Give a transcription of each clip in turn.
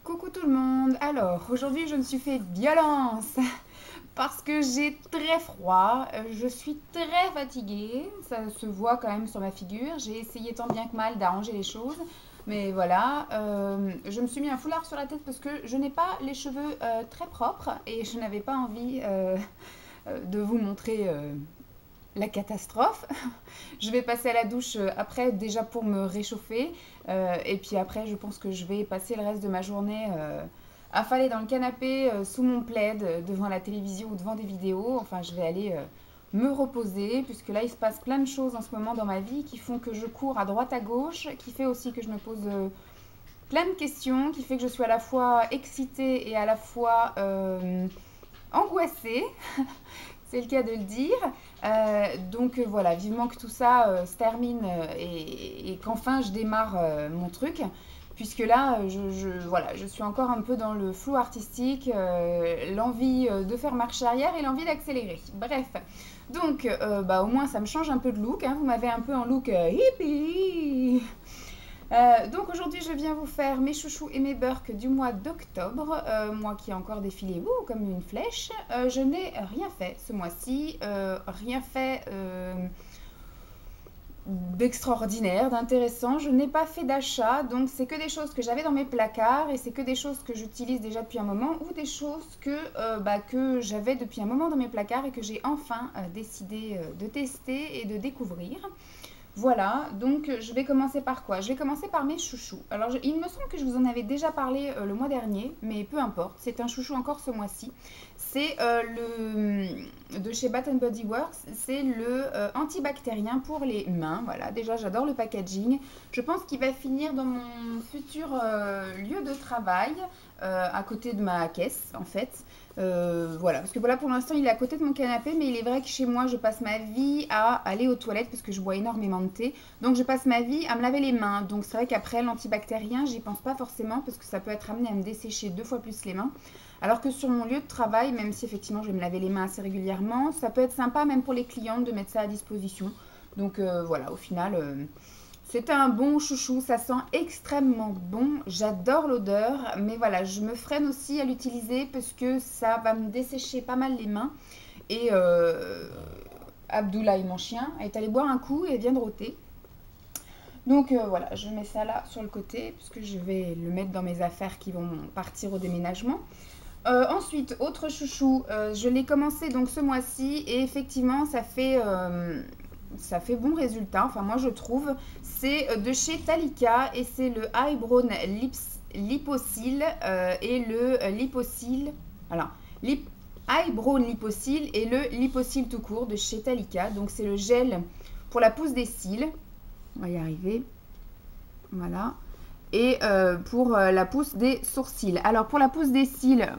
Coucou tout le monde. Alors, aujourd'hui, je me suis fait violence parce que j'ai très froid, je suis très fatiguée, ça se voit quand même sur ma figure. J'ai essayé tant bien que mal d'arranger les choses, mais voilà, je me suis mis un foulard sur la tête parce que je n'ai pas les cheveux très propres et je n'avais pas envie de vous montrer la catastrophe. Je vais passer à la douche après, déjà pour me réchauffer. Et puis après, je pense que je vais passer le reste de ma journée affalée dans le canapé, sous mon plaid, devant la télévision ou devant des vidéos. Enfin, je vais aller me reposer, puisque là, il se passe plein de choses en ce moment dans ma vie qui font que je cours à droite à gauche, qui fait aussi que je me pose plein de questions, qui fait que je suis à la fois excitée et à la fois angoissée. C'est le cas de le dire. Donc voilà, vivement que tout ça se termine et qu'enfin je démarre mon truc. Puisque là, voilà, je suis encore un peu dans le flou artistique, l'envie de faire marche arrière et l'envie d'accélérer. Bref, donc au moins ça me change un peu de look, hein. Vous m'avez un peu en look hippie. Donc aujourd'hui, je viens vous faire mes chouchous et mes burks du mois d'octobre. Moi qui ai encore défilé comme une flèche. Je n'ai rien fait ce mois-ci, rien fait d'extraordinaire, d'intéressant. Je n'ai pas fait d'achat, donc c'est que des choses que j'avais dans mes placards et c'est que des choses que j'utilise déjà depuis un moment ou des choses que j'avais depuis un moment dans mes placards et que j'ai enfin décidé de tester et de découvrir. Voilà, donc je vais commencer par quoi? Je vais commencer par mes chouchous. Alors, il me semble que je vous en avais déjà parlé le mois dernier, mais peu importe, c'est un chouchou encore ce mois-ci. C'est le de chez Bath Body Works, c'est le antibactérien pour les mains. Voilà, déjà j'adore le packaging. Je pense qu'il va finir dans mon futur lieu de travail, à côté de ma caisse en fait. Voilà, parce que voilà, pour l'instant il est à côté de mon canapé, mais il est vrai que chez moi je passe ma vie à aller aux toilettes parce que je bois énormément de thé. Donc je passe ma vie à me laver les mains. Donc c'est vrai qu'après l'antibactérien, j'y pense pas forcément parce que ça peut être amené à me dessécher 2 fois plus les mains. Alors que sur mon lieu de travail, même si effectivement je vais me laver les mains assez régulièrement, ça peut être sympa même pour les clientes de mettre ça à disposition. Donc voilà, au final, c'est un bon chouchou, ça sent extrêmement bon, j'adore l'odeur, mais voilà, je me freine aussi à l'utiliser parce que ça va me dessécher pas mal les mains. Et Abdoulaye, mon chien, est allé boire un coup et vient de rôter. Donc voilà, je mets ça là sur le côté puisque je vais le mettre dans mes affaires qui vont partir au déménagement. Ensuite, autre chouchou, je l'ai commencé donc ce mois-ci et effectivement ça fait bon résultat, enfin moi je trouve. C'est de chez Talika et c'est le Eyebrow Liposil et le Liposil. Alors, lip, Eyebrow Liposil et le Liposil tout court de chez Talika. Donc c'est le gel pour la pousse des cils. On va y arriver. Voilà. Et pour la pousse des sourcils. Alors pour la pousse des cils,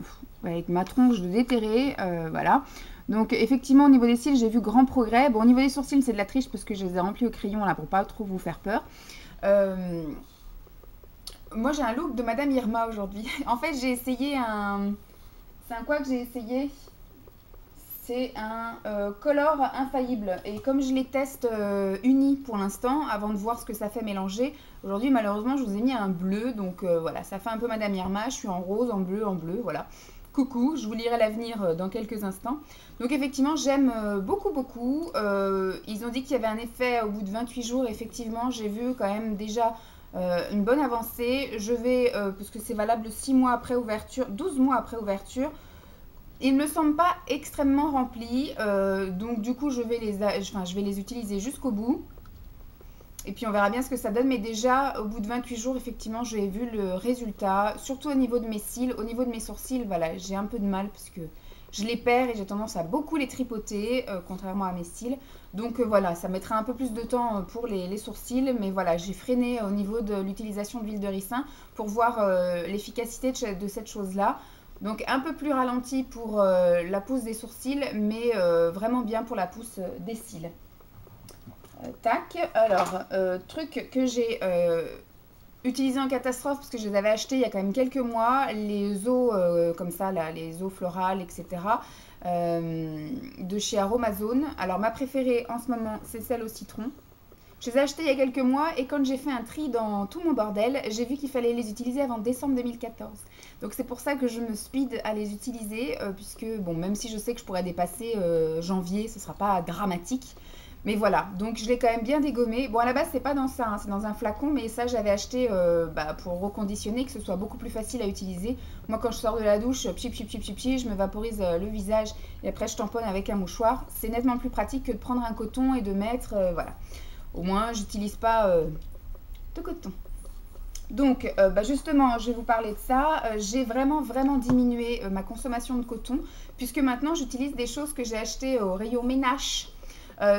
avec ma tronche de déterré, voilà. Donc effectivement au niveau des cils j'ai vu grand progrès. Bon au niveau des sourcils c'est de la triche parce que je les ai remplis au crayon là pour pas trop vous faire peur. Moi j'ai un look de Madame Irma aujourd'hui. En fait j'ai essayé un... C'est un quoi que j'ai essayé? C'est un color infaillible. Et comme je les teste unis pour l'instant, avant de voir ce que ça fait mélanger, aujourd'hui malheureusement je vous ai mis un bleu. Donc voilà, ça fait un peu Madame Irma. Je suis en rose, en bleu, voilà. Coucou, je vous lirai l'avenir dans quelques instants. Donc effectivement, j'aime beaucoup, beaucoup. Ils ont dit qu'il y avait un effet au bout de 28 jours. Effectivement, j'ai vu quand même déjà une bonne avancée. Je vais, parce que c'est valable 6 mois après ouverture, 12 mois après ouverture, ils ne me semblent pas extrêmement remplis, donc du coup je vais les utiliser jusqu'au bout. Et puis on verra bien ce que ça donne, mais déjà au bout de 28 jours, effectivement, j'ai vu le résultat, surtout au niveau de mes cils, au niveau de mes sourcils, voilà, j'ai un peu de mal parce que je les perds et j'ai tendance à beaucoup les tripoter, contrairement à mes cils. Donc voilà, ça mettra un peu plus de temps pour les sourcils, mais voilà, j'ai freiné au niveau de l'utilisation de l'huile de ricin pour voir l'efficacité de cette chose-là. Donc un peu plus ralenti pour la pousse des sourcils, mais vraiment bien pour la pousse des cils. Tac, alors, truc que j'ai utilisé en catastrophe, parce que je les avais achetés il y a quand même quelques mois, les eaux comme ça, là, les eaux florales, etc. De chez Aromazone. Alors ma préférée en ce moment, c'est celle au citron. Je les ai achetés il y a quelques mois et quand j'ai fait un tri dans tout mon bordel, j'ai vu qu'il fallait les utiliser avant décembre 2014. Donc c'est pour ça que je me speed à les utiliser, puisque bon, même si je sais que je pourrais dépasser janvier, ce sera pas dramatique. Mais voilà, donc je l'ai quand même bien dégommé. Bon, à la base, c'est pas dans ça, hein, c'est dans un flacon, mais ça, j'avais acheté pour reconditionner, que ce soit beaucoup plus facile à utiliser. Moi, quand je sors de la douche, pchi, je me vaporise le visage et après, je tamponne avec un mouchoir. C'est nettement plus pratique que de prendre un coton et de mettre, voilà. Au moins, j'utilise pas de coton. Donc, justement, je vais vous parler de ça. J'ai vraiment diminué ma consommation de coton, puisque maintenant, j'utilise des choses que j'ai achetées au rayon ménage.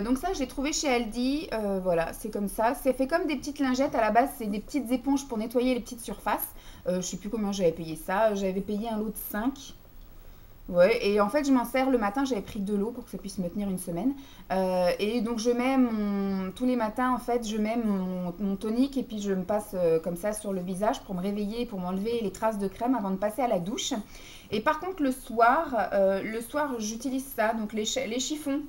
Donc ça, je l'ai trouvé chez Aldi. Voilà, c'est comme ça. C'est fait comme des petites lingettes. À la base, c'est des petites éponges pour nettoyer les petites surfaces. Je sais plus combien j'avais payé ça. J'avais payé un lot de 5. Ouais, et en fait, je m'en sers le matin. J'avais pris de l'eau pour que ça puisse me tenir une semaine. Et donc, je mets tous les matins, en fait, je mets mon tonique et puis je me passe comme ça sur le visage pour me réveiller, pour m'enlever les traces de crème avant de passer à la douche. Et par contre, le soir, j'utilise ça. Donc, les chiffons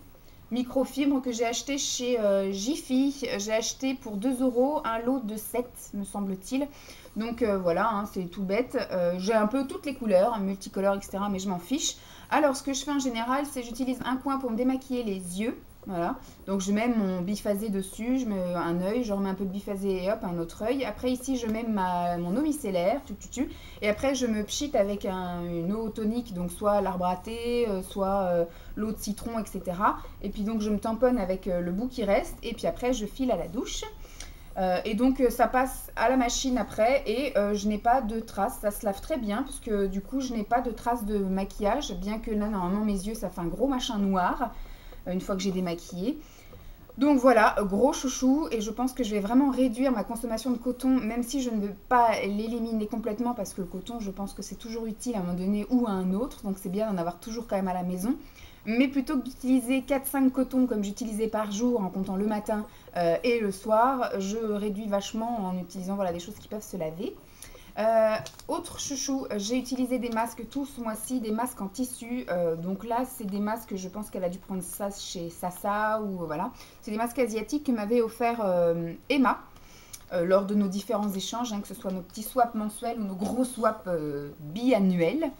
microfibre que j'ai acheté chez Jiffy. J'ai acheté pour 2 euros un lot de 7, me semble-t-il. Donc voilà, hein, c'est tout bête. J'ai un peu toutes les couleurs, hein, multicolores, etc. Mais je m'en fiche. Alors ce que je fais en général, c'est j'utilise un coin pour me démaquiller les yeux. Voilà, donc je mets mon biphasé dessus, je mets un œil, je remets un peu de biphasé et hop, un autre œil. Après ici, je mets mon eau micellaire, et après je me pchite avec une eau tonique, donc soit l'arbre à thé, soit l'eau de citron, etc. Et puis donc je me tamponne avec le bout qui reste, et puis après je file à la douche. Et donc ça passe à la machine après et je n'ai pas de traces, ça se lave très bien parce que du coup je n'ai pas de traces de maquillage, bien que là normalement mes yeux ça fait un gros machin noir une fois que j'ai démaquillé. Donc voilà, gros chouchou et je pense que je vais vraiment réduire ma consommation de coton, même si je ne veux pas l'éliminer complètement parce que le coton je pense que c'est toujours utile à un moment donné ou à un autre, donc c'est bien d'en avoir toujours quand même à la maison. Mais plutôt que d'utiliser 4-5 cotons comme j'utilisais par jour en comptant le matin et le soir, je réduis vachement en utilisant voilà, des choses qui peuvent se laver. Autre chouchou, j'ai utilisé des masques tout ce mois-ci, des masques en tissu. Donc là, c'est des masques, je pense qu'elle a dû prendre ça chez Sasa ou voilà. C'est des masques asiatiques que m'avait offert Emma lors de nos différents échanges, hein, que ce soit nos petits swaps mensuels ou nos gros swaps biannuels.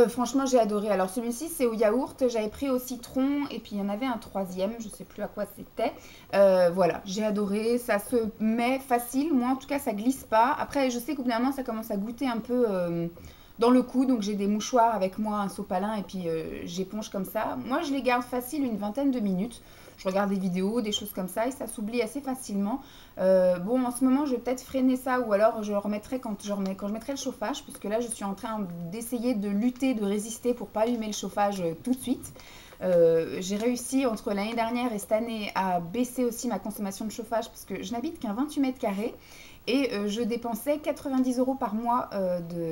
Franchement, j'ai adoré. Alors, celui-ci, c'est au yaourt. J'avais pris au citron et puis il y en avait un troisième. Je ne sais plus à quoi c'était. Voilà, j'ai adoré. Ça se met facile. Moi, en tout cas, ça glisse pas. Après, je sais qu'au bout d'un moment, ça commence à goûter un peu dans le cou. Donc, j'ai des mouchoirs avec moi, un sopalin et puis j'éponge comme ça. Moi, je les garde facile une vingtaine de minutes. Je regarde des vidéos, des choses comme ça et ça s'oublie assez facilement. Bon, en ce moment, je vais peut-être freiner ça ou alors je le remettrai quand je mettrai le chauffage, puisque là, je suis en train d'essayer de lutter, de résister pour pas allumer le chauffage tout de suite. J'ai réussi entre l'année dernière et cette année à baisser aussi ma consommation de chauffage parce que je n'habite qu'un 28 mètres carrés et je dépensais 90 euros par mois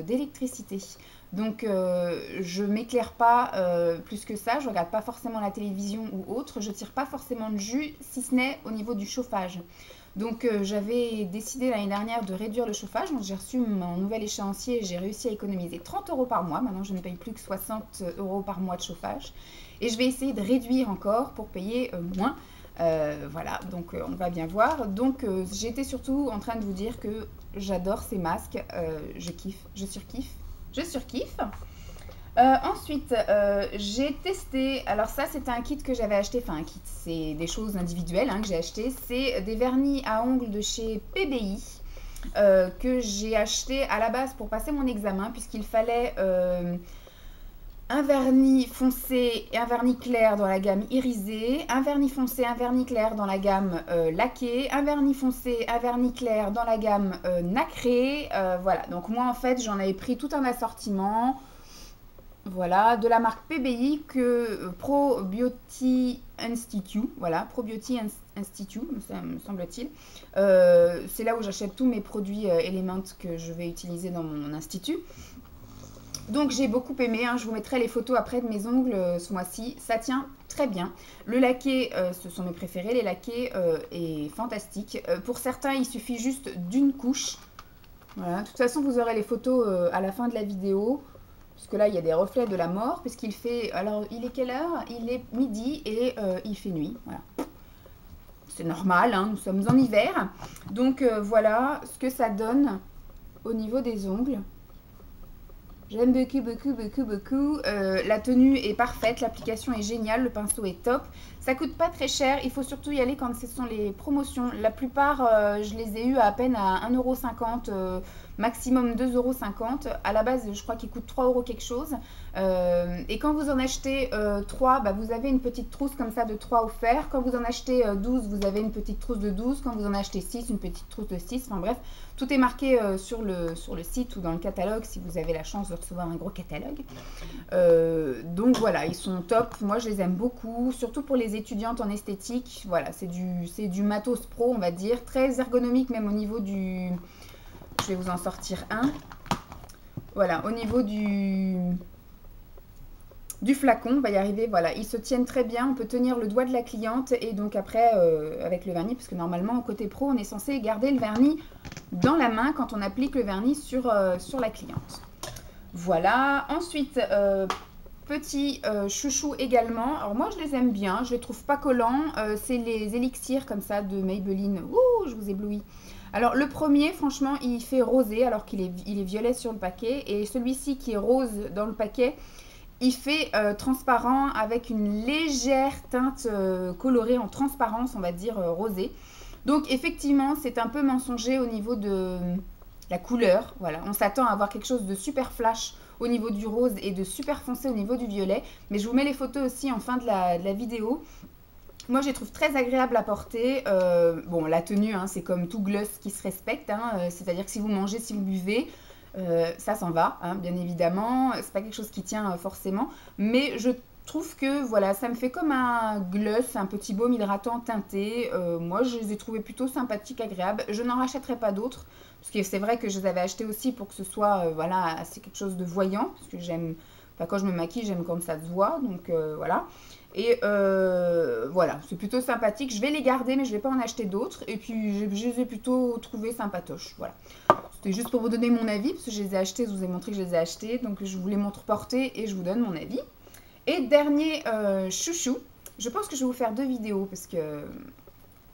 d'électricité. Donc je m'éclaire pas plus que ça, je regarde pas forcément la télévision ou autre, je tire pas forcément de jus si ce n'est au niveau du chauffage. Donc j'avais décidé l'année dernière de réduire le chauffage, donc j'ai reçu mon nouvel échéancier et j'ai réussi à économiser 30 euros par mois. Maintenant je ne paye plus que 60 euros par mois de chauffage et je vais essayer de réduire encore pour payer moins. Voilà, donc on va bien voir. Donc j'étais surtout en train de vous dire que j'adore ces masques, je kiffe, je surkiffe. Je surkiffe. Ensuite, j'ai testé. Alors ça, c'était un kit que j'avais acheté. Enfin, un kit, c'est des choses individuelles hein, que j'ai acheté. C'est des vernis à ongles de chez PBI que j'ai acheté à la base pour passer mon examen, puisqu'il fallait un vernis foncé et un vernis clair dans la gamme irisée, un vernis foncé, un vernis clair dans la gamme laqué, un vernis foncé, un vernis clair dans la gamme nacré. Voilà, donc moi en fait j'en avais pris tout un assortiment. Voilà, de la marque PBI que Pro Beauty Institute, voilà, Pro Beauty Institute, ça me semble-t-il. C'est là où j'achète tous mes produits Element que je vais utiliser dans mon institut. Donc j'ai beaucoup aimé, hein. Je vous mettrai les photos après de mes ongles ce mois-ci, ça tient très bien. Le laqué, ce sont mes préférés, les laqués est fantastique. Pour certains, il suffit juste d'une couche. Voilà. De toute façon, vous aurez les photos à la fin de la vidéo. Parce que là, il y a des reflets de la mort, puisqu'il fait... Alors, il est quelle heure? Il est midi et il fait nuit, voilà. c'est normal, hein, nous sommes en hiver. Donc voilà ce que ça donne au niveau des ongles. J'aime beaucoup, beaucoup, beaucoup, beaucoup. La tenue est parfaite, l'application est géniale, le pinceau est top. Ça coûte pas très cher, il faut surtout y aller quand ce sont les promotions. La plupart, je les ai eu à peine à 1,50 €, maximum 2,50 €. À la base, je crois qu'ils coûtent 3 € quelque chose. Et quand vous en achetez 3, bah, vous avez une petite trousse comme ça de 3 offerts. Quand vous en achetez 12, vous avez une petite trousse de 12. Quand vous en achetez 6, une petite trousse de 6. Enfin bref, tout est marqué sur le site ou dans le catalogue si vous avez la chance de recevoir un gros catalogue. Donc voilà, ils sont top. Moi, je les aime beaucoup, surtout pour les étudiantes en esthétique. Voilà, c'est du matos pro, on va dire. Très ergonomique, même au niveau du... Je vais vous en sortir un. Voilà, au niveau du flacon, on va y arriver, voilà, ils se tiennent très bien, on peut tenir le doigt de la cliente et donc après avec le vernis, parce que normalement côté pro on est censé garder le vernis dans la main quand on applique le vernis sur la cliente. Voilà, ensuite petit chouchou également, alors moi je les aime bien, je les trouve pas collants, c'est les élixirs comme ça de Maybelline, ouh je vous éblouis. Alors le premier franchement il fait rosé alors qu'il est violet sur le paquet et celui-ci qui est rose dans le paquet, il fait transparent avec une légère teinte colorée en transparence, on va dire rosée. Donc effectivement, c'est un peu mensonger au niveau de la couleur. Voilà, on s'attend à avoir quelque chose de super flash au niveau du rose et de super foncé au niveau du violet. Mais je vous mets les photos aussi en fin de la vidéo. Moi, je les trouve très agréables à porter. Bon, la tenue, hein, c'est comme tout gloss qui se respecte. Hein, c'est-à-dire que si vous mangez, si vous buvez... ça s'en va, hein, bien évidemment, c'est pas quelque chose qui tient forcément, mais je trouve que voilà, ça me fait comme un gloss, un petit baume hydratant teinté. Moi je les ai trouvés plutôt sympathiques, agréables. Je n'en rachèterai pas d'autres, parce que c'est vrai que je les avais achetés aussi pour que ce soit voilà, c'est quelque chose de voyant, parce que j'aime, enfin, quand je me maquille, j'aime quand ça se voit, donc voilà. Et voilà, c'est plutôt sympathique. Je vais les garder, mais je ne vais pas en acheter d'autres. Et puis, je les ai plutôt trouvés sympatoches. Voilà. C'était juste pour vous donner mon avis, parce que je les ai achetés, je vous ai montré que je les ai achetés. Donc, je vous les montre portés et je vous donne mon avis. Et dernier chouchou. Je pense que je vais vous faire 2 vidéos, parce que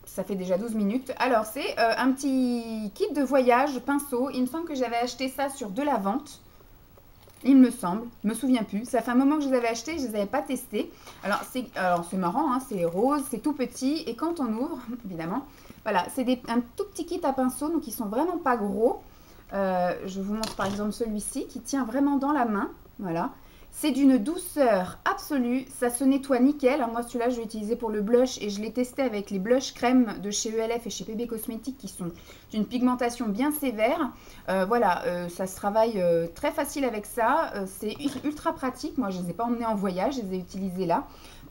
ça fait déjà 12 minutes. Alors, c'est un petit kit de voyage pinceau. Il me semble que j'avais acheté ça sur de la vente. Il me semble, je me souviens plus. Ça fait un moment que je les avais achetés, je ne les avais pas testés. Alors c'est marrant, hein, c'est rose, c'est tout petit. Et quand on ouvre, évidemment, voilà, c'est un tout petit kit à pinceau, donc ils sont vraiment pas gros. Je vous montre par exemple celui-ci qui tient vraiment dans la main. Voilà. C'est d'une douceur absolue, ça se nettoie nickel. Alors moi celui-là je l'ai utilisé pour le blush et je l'ai testé avec les blush crème de chez ELF et chez PB Cosmétiques qui sont d'une pigmentation bien sévère. Voilà, ça se travaille très facile avec ça, c'est ultra pratique. Moi je ne les ai pas emmenés en voyage, je les ai utilisés là.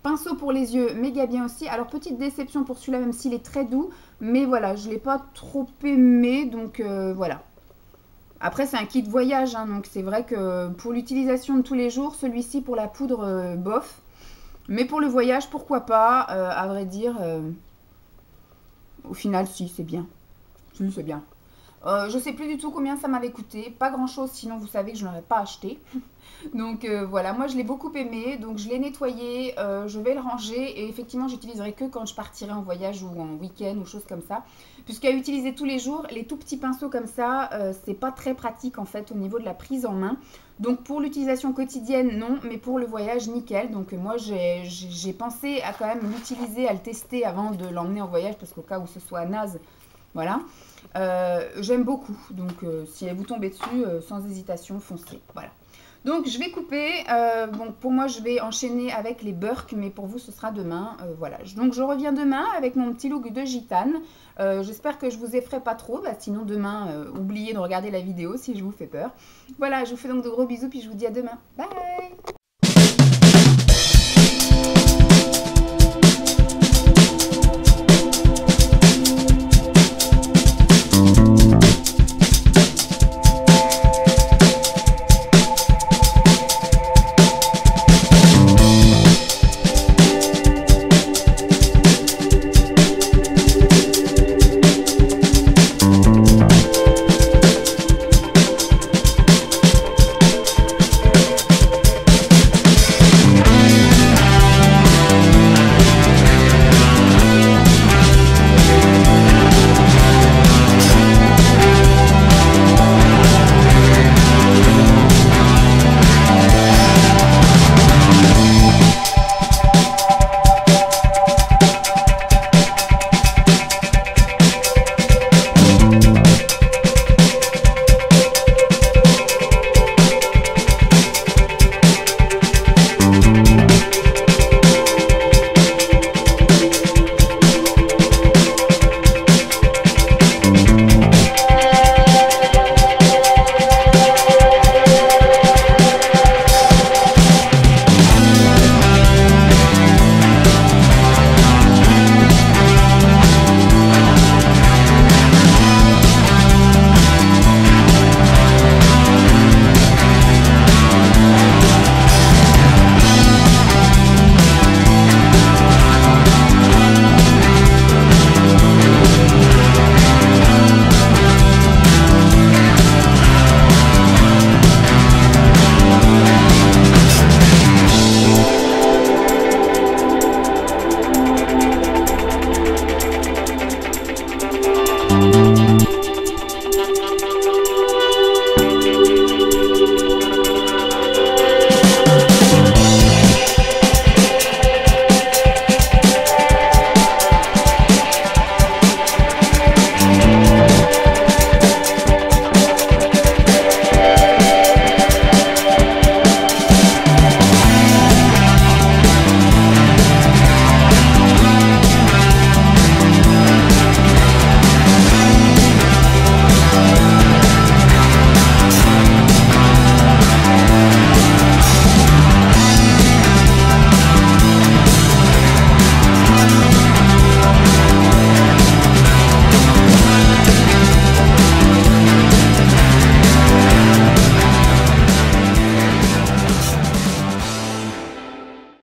Pinceau pour les yeux, méga bien aussi. Alors petite déception pour celui-là même s'il est très doux, mais voilà, je ne l'ai pas trop aimé, donc voilà. Après, c'est un kit voyage, hein, donc c'est vrai que pour l'utilisation de tous les jours, celui-ci pour la poudre, bof. Mais pour le voyage, pourquoi pas, à vrai dire, au final, si, c'est bien. Si, c'est bien. Je sais plus du tout combien ça m'avait coûté, pas grand chose, sinon vous savez que je ne l'aurais pas acheté. Donc voilà, moi je l'ai beaucoup aimé, donc je l'ai nettoyé, je vais le ranger et effectivement j'utiliserai que quand je partirai en voyage ou en week-end ou choses comme ça. Puisqu'à utiliser tous les jours, les tout petits pinceaux comme ça, c'est pas très pratique en fait au niveau de la prise en main. Donc pour l'utilisation quotidienne, non, mais pour le voyage, nickel. Donc moi j'ai pensé à quand même l'utiliser, à le tester avant de l'emmener en voyage parce qu'au cas où ce soit naze, voilà. J'aime beaucoup, donc si vous tombez dessus, sans hésitation, foncez, voilà. Donc je vais couper, bon pour moi je vais enchaîner avec les Burk, mais pour vous ce sera demain, voilà. Donc je reviens demain avec mon petit look de gitane, j'espère que je vous effraie pas trop, bah, sinon demain oubliez de regarder la vidéo si je vous fais peur. Voilà, je vous fais donc de gros bisous puis je vous dis à demain, bye.